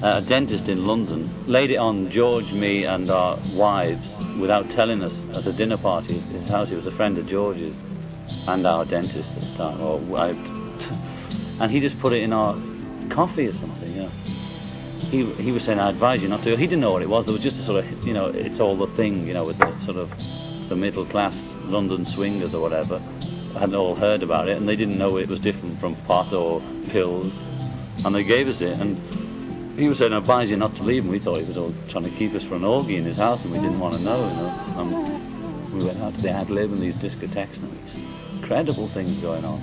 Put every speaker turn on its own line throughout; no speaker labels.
a dentist in London laid it on George, me and our wives without telling us at a dinner party at his house. He was a friend of George's and our dentist at the time. And he just put it in our coffee or something, you know. He was saying, I advise you not to. He didn't know what it was. There was just a sort of, you know, it's all the thing, you know, with the sort of the middle class London swingers or whatever. Hadn't all heard about it, and they didn't know it was different from pot or pills. And they gave us it, and he was saying, I advise you not to leave, and we thought he was all trying to keep us for an orgy in his house, and we didn't want to know, you know. And we went out to the ad lib and these discotheques, and incredible things going on.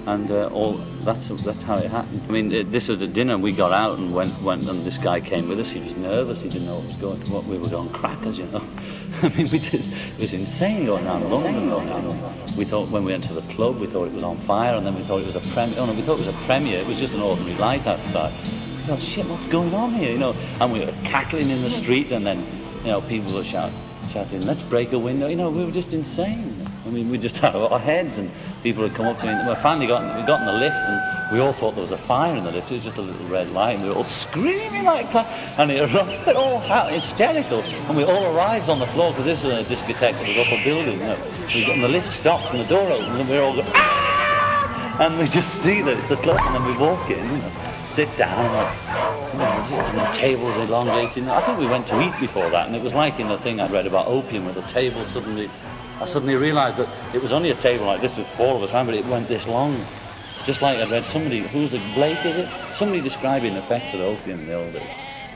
And that's how it happened. I mean, this was at dinner, and we got out and went, and this guy came with us. He was nervous, he didn't know what was going to, what we were going crackers, you know. I mean, it was insane going around London. We thought, when we went to the club, we thought it was on fire, and then we thought it was a premiere. Oh no, we thought it was a premiere. It was just an ordinary light outside. We thought, shit, what's going on here, you know? And we were cackling in the street, and then, you know, people were shouting, let's break a window. You know, we were just insane. I mean, we just had our heads, and people had come up to me. And we finally got in the lift, and we all thought there was a fire in the lift. It was just a little red light, and we were all screaming like that, and it was all hysterical. And we all arrived on the floor, because this was a discotheque that was up a building. You know. And the lift stopped, and the door opened, and we were all going, ah! And we just see that it's the club, and then we walk in, you know, sit down, and the tables elongated. I think we went to eat before that, and it was like in the thing I'd read about opium, where the table I suddenly realised that it was only a table like this with 4 of us around, but it went this long. Just like I'd read somebody, who was it, Blake, is it? Somebody describing the effects of opium in the old days.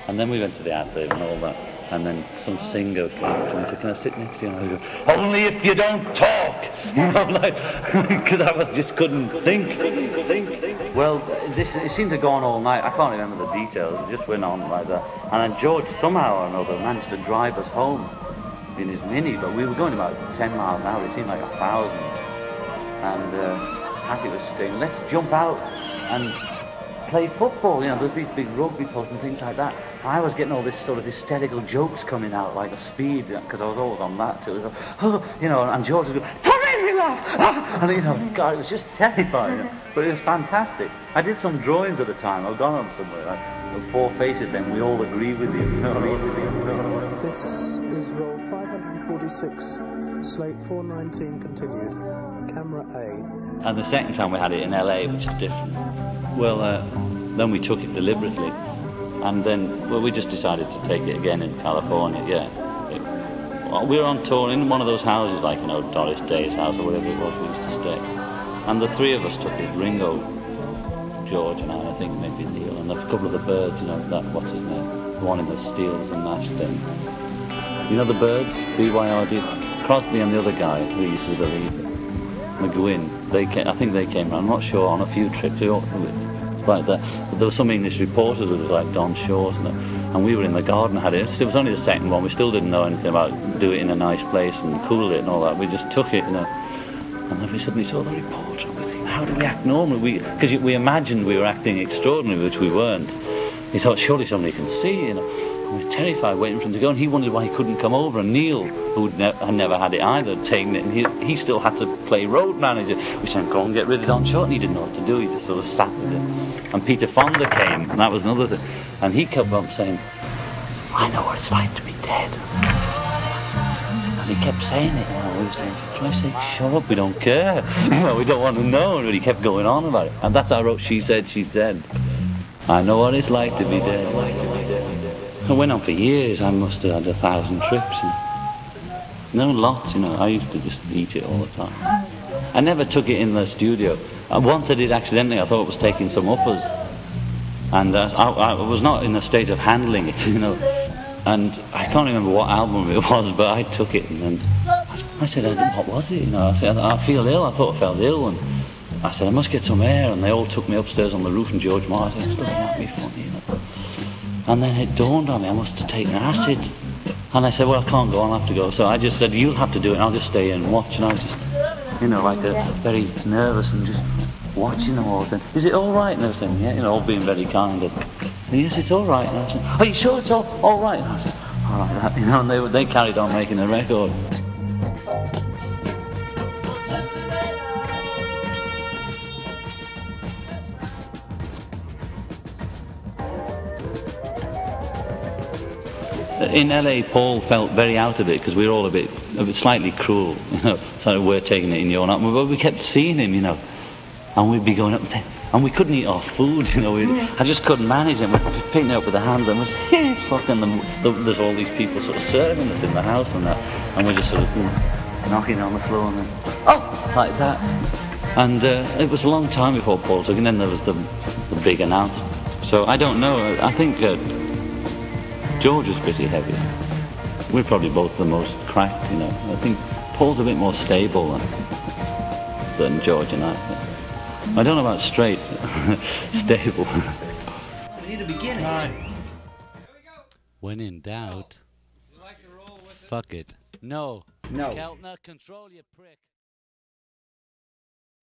And then we went to the ad lib and all that. And then some singer came up to me and said, can I sit next to you? And I go, only if you don't talk! You know, like, because I just couldn't think. Well, it seemed to go on all night. I can't remember the details. It just went on like that. And then George, somehow or another, managed to drive us home in his Mini, but we were going about 10 miles an hour. It seemed like 1,000. And Happy was saying, let's jump out and play football. You know, there's these big rugby posts and things like that. I was getting all this sort of hysterical jokes coming out, like a speed, because I was always on that too. Was, oh, you know, and George would go, don't make me laugh! Ah! And you know, God, it was just terrifying. You know? But it was fantastic. I did some drawings at the time. I've gone on somewhere, like 4 faces, and we all agree with you. You know what I mean?
This is roll 546, slate 419 continued, camera A.
And the second time we had it in LA, which is different. Well, then we took it deliberately, and then, well, we just decided to take it again in California, yeah. We were on tour in one of those houses, like, you know, Doris Day's house or whatever it was we used to stay. And the 3 of us took it, Ringo, George and I think maybe Neil, and a couple of the Birds, you know, that, what's his name? The one in the Steels and Nash thing. You know the Birds? BYRD? Crosby and the other guy who used to be the leader, McGuinn, I think they came around, I'm not sure, on a few trips, like that. But there were some English reporters who was like Don Shaw's, and we were in the garden, had it. It was only the second one, we still didn't know anything about do it in a nice place and cool it and all that. We just took it, you know, and then we suddenly saw the reporter, and we think, how do we act normally? Because we imagined we were acting extraordinary, which we weren't. He thought, surely somebody can see, you know. We were terrified waiting for him to go, and he wondered why he couldn't come over. And Neil, who had never had it either, had taken it, and he still had to play road manager. We said, go and get rid of Don Short, and he didn't know what to do. He just sort of sat with it. And Peter Fonda came, and that was another thing. And he kept up saying, I know what it's like to be dead. And he kept saying it, you know. We were saying, for Christ's sake, shut up, we don't care. You know, we don't want to know. But he kept going on about it. And that's how I wrote She Said, She's Dead. I know what it's like to be dead. I went on for years. I must have had 1,000 trips. And no, lots, you know. I used to just eat it all the time. I never took it in the studio. Once I did accidentally. I thought it was taking some uppers. And I was not in a state of handling it, you know. And I can't remember what album it was, but I took it and then I said, what was it? You know, I said, I feel ill. I thought I felt ill. And I said, I must get some air. And they all took me upstairs on the roof, and George Martin was looking at me funny, you know. And then it dawned on me, I must have taken acid. And I said, well, I can't go, I'll have to go. So I just said, you'll have to do it, and I'll just stay and watch. And I was just, you know, like very nervous and just watching them all. Saying, is it all right? And I was saying, yeah, you know, all being very kind. And, yes, it's all right. And I said, are you sure it's all right? And I said, all right, you know, and they carried on making the record. In LA, Paul felt very out of it because we were all a bit slightly cruel, you know. So we're taking it in your arm, but we kept seeing him, you know, and we'd be going up and saying, and we couldn't eat our food, you know. I just couldn't manage it. We're picking it up with the hands, and we're fucking there's all these people sort of serving us in the house and that, and we're just sort of knocking on the floor and then, oh, like that. And it was a long time before Paul took, and then there was the big announcement. So I don't know. I think George was pretty heavy. We're probably both the most cracked, you know. I think Paul's a bit more stable than George and I don't know about straight, stable.
We need a beginning.
When in doubt, fuck it. No.
No.
Keltner, control your prick.